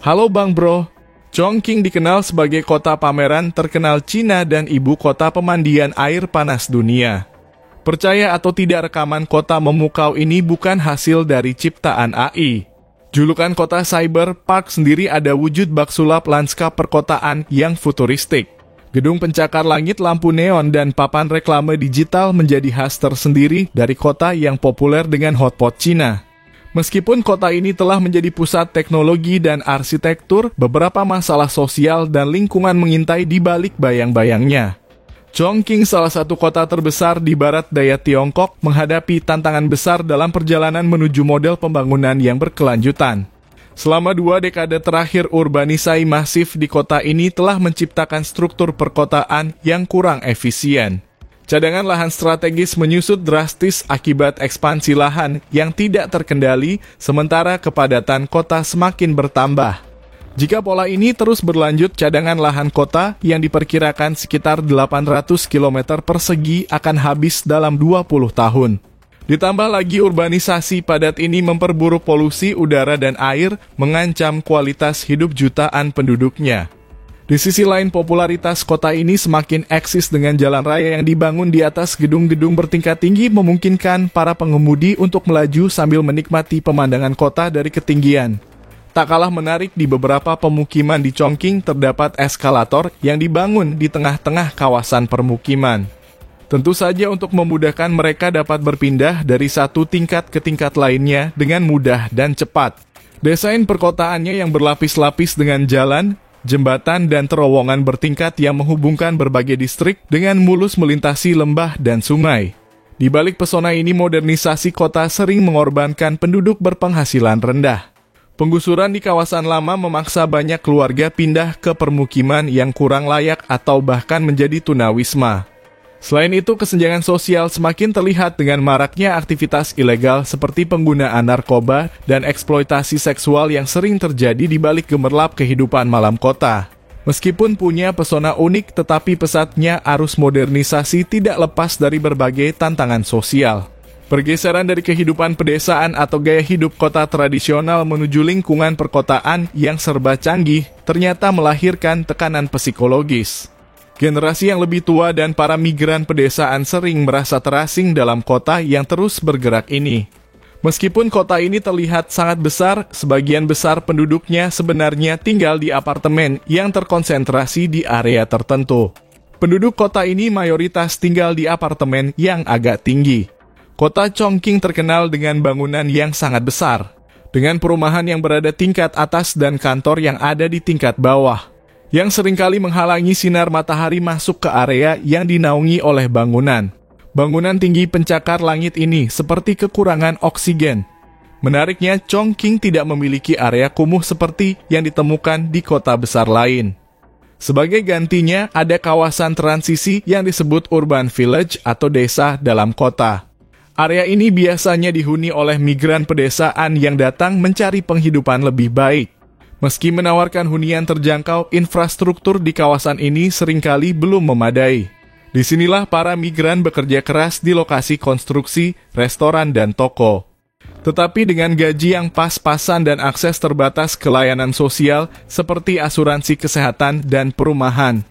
Halo Bang Bro, Chongqing dikenal sebagai kota pameran terkenal Cina dan ibu kota pemandian air panas dunia. Percaya atau tidak, rekaman kota memukau ini bukan hasil dari ciptaan AI. Julukan kota Cyber Park sendiri ada wujud bak sulap lanskap perkotaan yang futuristik. Gedung pencakar langit, lampu neon, dan papan reklame digital menjadi khas tersendiri dari kota yang populer dengan hotpot Cina. Meskipun kota ini telah menjadi pusat teknologi dan arsitektur, beberapa masalah sosial dan lingkungan mengintai di balik bayang-bayangnya. Chongqing, salah satu kota terbesar di barat daya Tiongkok, menghadapi tantangan besar dalam perjalanan menuju model pembangunan yang berkelanjutan. Selama 2 dekade terakhir, urbanisasi masif di kota ini telah menciptakan struktur perkotaan yang kurang efisien. Cadangan lahan strategis menyusut drastis akibat ekspansi lahan yang tidak terkendali, sementara kepadatan kota semakin bertambah. Jika pola ini terus berlanjut, cadangan lahan kota yang diperkirakan sekitar 800 km persegi akan habis dalam 20 tahun. Ditambah lagi urbanisasi padat ini memperburuk polusi udara dan air, mengancam kualitas hidup jutaan penduduknya. Di sisi lain, popularitas kota ini semakin eksis dengan jalan raya yang dibangun di atas gedung-gedung bertingkat tinggi, memungkinkan para pengemudi untuk melaju sambil menikmati pemandangan kota dari ketinggian. Tak kalah menarik, di beberapa pemukiman di Chongqing terdapat eskalator yang dibangun di tengah-tengah kawasan permukiman. Tentu saja untuk memudahkan mereka dapat berpindah dari satu tingkat ke tingkat lainnya dengan mudah dan cepat. Desain perkotaannya yang berlapis-lapis dengan jalan, jembatan, dan terowongan bertingkat yang menghubungkan berbagai distrik dengan mulus melintasi lembah dan sungai. Di balik pesona ini, modernisasi kota sering mengorbankan penduduk berpenghasilan rendah. Penggusuran di kawasan lama memaksa banyak keluarga pindah ke permukiman yang kurang layak atau bahkan menjadi tunawisma. Selain itu, kesenjangan sosial semakin terlihat dengan maraknya aktivitas ilegal seperti penggunaan narkoba dan eksploitasi seksual yang sering terjadi di balik gemerlap kehidupan malam kota. Meskipun punya pesona unik, tetapi pesatnya arus modernisasi tidak lepas dari berbagai tantangan sosial. Pergeseran dari kehidupan pedesaan atau gaya hidup kota tradisional menuju lingkungan perkotaan yang serba canggih ternyata melahirkan tekanan psikologis. Generasi yang lebih tua dan para migran pedesaan sering merasa terasing dalam kota yang terus bergerak ini. Meskipun kota ini terlihat sangat besar, sebagian besar penduduknya sebenarnya tinggal di apartemen yang terkonsentrasi di area tertentu. Penduduk kota ini mayoritas tinggal di apartemen yang agak tinggi. Kota Chongqing terkenal dengan bangunan yang sangat besar, dengan perumahan yang berada tingkat atas dan kantor yang ada di tingkat bawah, yang seringkali menghalangi sinar matahari masuk ke area yang dinaungi oleh bangunan. Bangunan tinggi pencakar langit ini seperti kekurangan oksigen. Menariknya, Chongqing tidak memiliki area kumuh seperti yang ditemukan di kota besar lain. Sebagai gantinya, ada kawasan transisi yang disebut urban village atau desa dalam kota. Area ini biasanya dihuni oleh migran pedesaan yang datang mencari penghidupan lebih baik. Meski menawarkan hunian terjangkau, infrastruktur di kawasan ini seringkali belum memadai. Disinilah para migran bekerja keras di lokasi konstruksi, restoran, dan toko. Tetapi dengan gaji yang pas-pasan dan akses terbatas ke layanan sosial seperti asuransi kesehatan dan perumahan.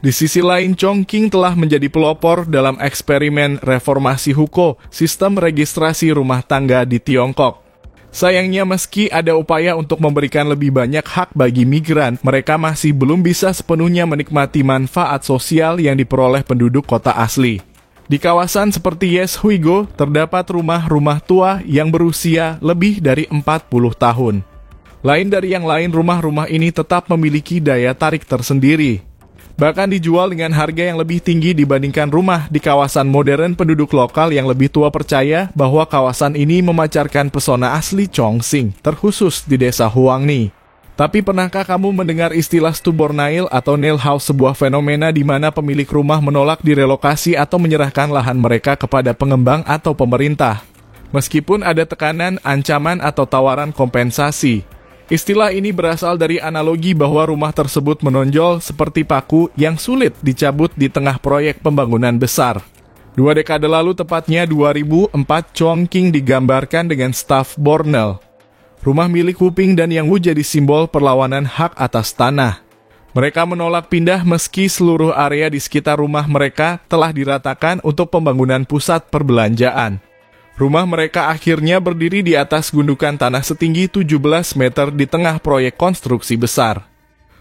Di sisi lain, Chongqing telah menjadi pelopor dalam eksperimen reformasi hukum, sistem registrasi rumah tangga di Tiongkok. Sayangnya, meski ada upaya untuk memberikan lebih banyak hak bagi migran, mereka masih belum bisa sepenuhnya menikmati manfaat sosial yang diperoleh penduduk kota asli. Di kawasan seperti Yeshuigo, terdapat rumah-rumah tua yang berusia lebih dari 40 tahun. Lain dari yang lain, rumah-rumah ini tetap memiliki daya tarik tersendiri. Bahkan dijual dengan harga yang lebih tinggi dibandingkan rumah di kawasan modern. Penduduk lokal yang lebih tua percaya bahwa kawasan ini memancarkan pesona asli Chongqing, terkhusus di desa Huangni. Tapi pernahkah kamu mendengar istilah stubborn nail atau nail house, sebuah fenomena di mana pemilik rumah menolak direlokasi atau menyerahkan lahan mereka kepada pengembang atau pemerintah, meskipun ada tekanan, ancaman, atau tawaran kompensasi? Istilah ini berasal dari analogi bahwa rumah tersebut menonjol seperti paku yang sulit dicabut di tengah proyek pembangunan besar. 2 dekade lalu, tepatnya 2004, Chongqing digambarkan dengan staf bornel. Rumah milik Wu Ping dan Yang Wu jadi simbol perlawanan hak atas tanah. Mereka menolak pindah meski seluruh area di sekitar rumah mereka telah diratakan untuk pembangunan pusat perbelanjaan. Rumah mereka akhirnya berdiri di atas gundukan tanah setinggi 17 meter di tengah proyek konstruksi besar.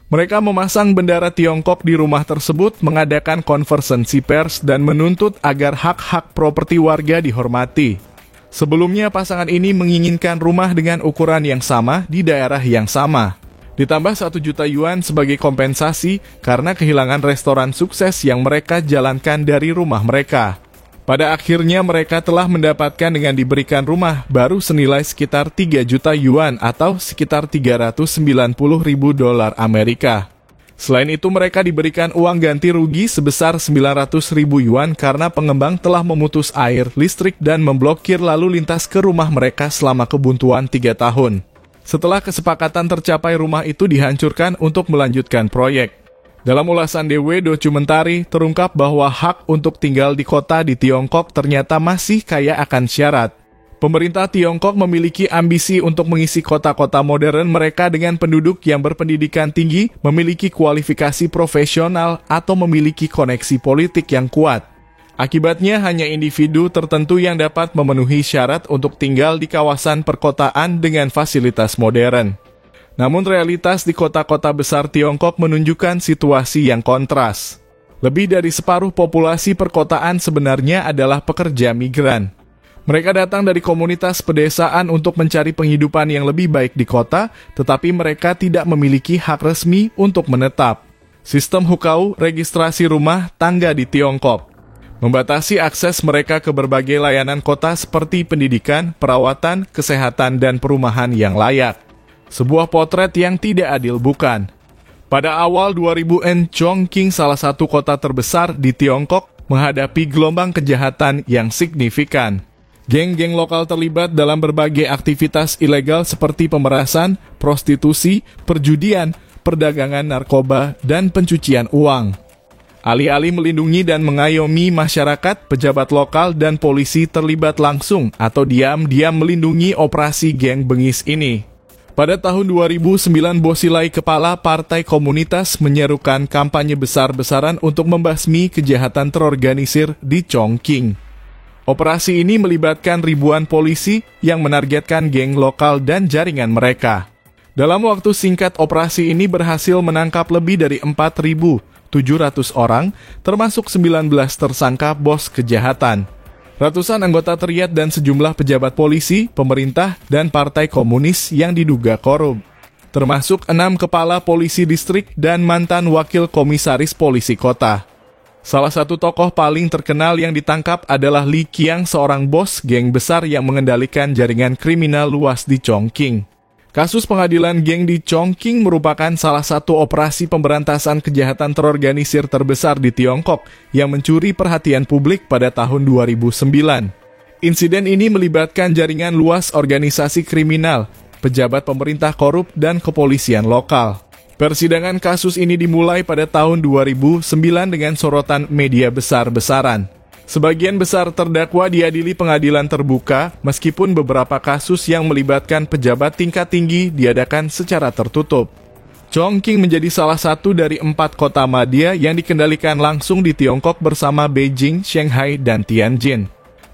Mereka memasang bendera Tiongkok di rumah tersebut, mengadakan konferensi pers dan menuntut agar hak-hak properti warga dihormati. Sebelumnya pasangan ini menginginkan rumah dengan ukuran yang sama di daerah yang sama. Ditambah 1 juta yuan sebagai kompensasi karena kehilangan restoran sukses yang mereka jalankan dari rumah mereka. Pada akhirnya mereka telah mendapatkan dengan diberikan rumah baru senilai sekitar 3 juta yuan atau sekitar 390 ribu dolar Amerika. Selain itu mereka diberikan uang ganti rugi sebesar 900 ribu yuan karena pengembang telah memutus air, listrik dan memblokir lalu lintas ke rumah mereka selama kebuntuan 3 tahun. Setelah kesepakatan tercapai, rumah itu dihancurkan untuk melanjutkan proyek. Dalam ulasan DW Dokumentari, terungkap bahwa hak untuk tinggal di kota di Tiongkok ternyata masih kaya akan syarat. Pemerintah Tiongkok memiliki ambisi untuk mengisi kota-kota modern mereka dengan penduduk yang berpendidikan tinggi, memiliki kualifikasi profesional, atau memiliki koneksi politik yang kuat. Akibatnya hanya individu tertentu yang dapat memenuhi syarat untuk tinggal di kawasan perkotaan dengan fasilitas modern. Namun realitas di kota-kota besar Tiongkok menunjukkan situasi yang kontras. Lebih dari separuh populasi perkotaan sebenarnya adalah pekerja migran. Mereka datang dari komunitas pedesaan untuk mencari penghidupan yang lebih baik di kota, tetapi mereka tidak memiliki hak resmi untuk menetap. Sistem Hukou, registrasi rumah tangga di Tiongkok, membatasi akses mereka ke berbagai layanan kota seperti pendidikan, perawatan, kesehatan, dan perumahan yang layak. Sebuah potret yang tidak adil, bukan? Pada awal 2000-an, Chongqing, salah satu kota terbesar di Tiongkok, menghadapi gelombang kejahatan yang signifikan. Geng-geng lokal terlibat dalam berbagai aktivitas ilegal seperti pemerasan, prostitusi, perjudian, perdagangan narkoba, dan pencucian uang. Alih-alih melindungi dan mengayomi masyarakat, pejabat lokal dan polisi terlibat langsung atau diam-diam melindungi operasi geng bengis ini. Pada tahun 2009, Bosilai, kepala Partai Komunitas, menyerukan kampanye besar-besaran untuk membasmi kejahatan terorganisir di Chongqing. Operasi ini melibatkan ribuan polisi yang menargetkan geng lokal dan jaringan mereka. Dalam waktu singkat, operasi ini berhasil menangkap lebih dari 4.700 orang, termasuk 19 tersangka bos kejahatan. Ratusan anggota Triad dan sejumlah pejabat polisi, pemerintah, dan partai komunis yang diduga korup. Termasuk 6 kepala polisi distrik dan mantan wakil komisaris polisi kota. Salah satu tokoh paling terkenal yang ditangkap adalah Li Qiang, seorang bos geng besar yang mengendalikan jaringan kriminal luas di Chongqing. Kasus pengadilan geng di Chongqing merupakan salah satu operasi pemberantasan kejahatan terorganisir terbesar di Tiongkok yang mencuri perhatian publik pada tahun 2009. Insiden ini melibatkan jaringan luas organisasi kriminal, pejabat pemerintah korup, dan kepolisian lokal. Persidangan kasus ini dimulai pada tahun 2009 dengan sorotan media besar-besaran. Sebagian besar terdakwa diadili pengadilan terbuka, meskipun beberapa kasus yang melibatkan pejabat tingkat tinggi diadakan secara tertutup. Chongqing menjadi salah satu dari 4 kota madya yang dikendalikan langsung di Tiongkok bersama Beijing, Shanghai, dan Tianjin.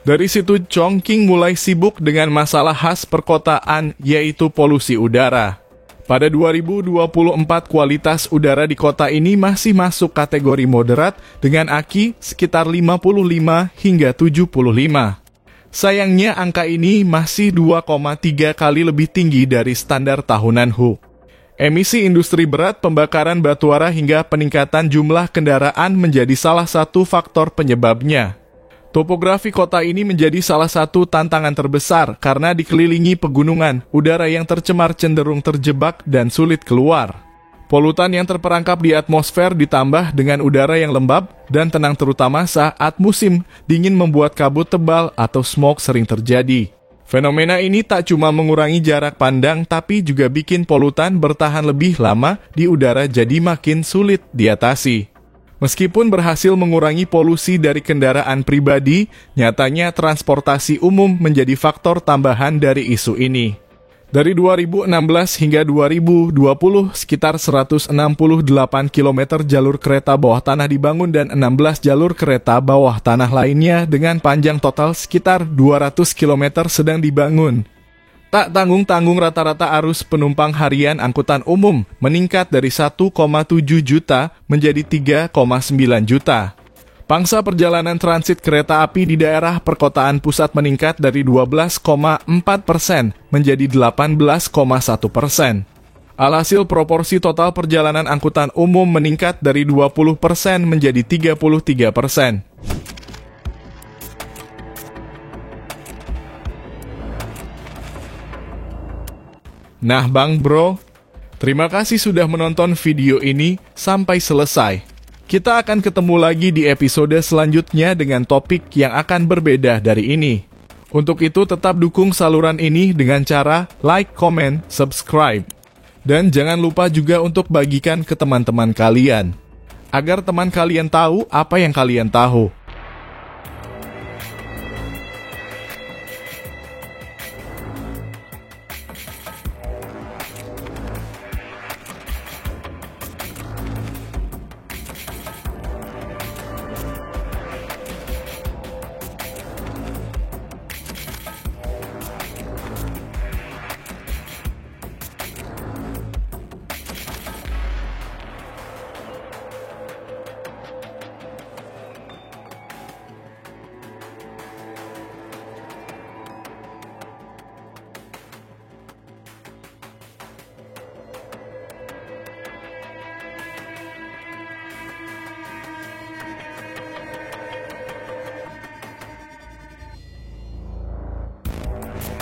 Dari situ Chongqing mulai sibuk dengan masalah khas perkotaan, yaitu polusi udara. Pada 2024, kualitas udara di kota ini masih masuk kategori moderat dengan AQI sekitar 55 hingga 75. Sayangnya angka ini masih 2,3 kali lebih tinggi dari standar tahunan WHO. Emisi industri berat, pembakaran batuara hingga peningkatan jumlah kendaraan menjadi salah satu faktor penyebabnya. Topografi kota ini menjadi salah satu tantangan terbesar karena dikelilingi pegunungan, udara yang tercemar cenderung terjebak dan sulit keluar. Polutan yang terperangkap di atmosfer ditambah dengan udara yang lembab dan tenang terutama saat musim dingin membuat kabut tebal atau smog sering terjadi. Fenomena ini tak cuma mengurangi jarak pandang tapi juga bikin polutan bertahan lebih lama di udara jadi makin sulit diatasi. Meskipun berhasil mengurangi polusi dari kendaraan pribadi, nyatanya transportasi umum menjadi faktor tambahan dari isu ini. Dari 2016 hingga 2020, sekitar 168 km jalur kereta bawah tanah dibangun dan 16 jalur kereta bawah tanah lainnya dengan panjang total sekitar 200 km sedang dibangun. Tak tanggung-tanggung rata-rata arus penumpang harian angkutan umum meningkat dari 1,7 juta menjadi 3,9 juta. Pangsa perjalanan transit kereta api di daerah perkotaan pusat meningkat dari 12,4% menjadi 18,1%. Alhasil proporsi total perjalanan angkutan umum meningkat dari 20% menjadi 33%. Nah Bang Bro, terima kasih sudah menonton video ini sampai selesai. Kita akan ketemu lagi di episode selanjutnya dengan topik yang akan berbeda dari ini. Untuk itu tetap dukung saluran ini dengan cara like, comment, subscribe. Dan jangan lupa juga untuk bagikan ke teman-teman kalian. Agar teman kalian tahu apa yang kalian tahu.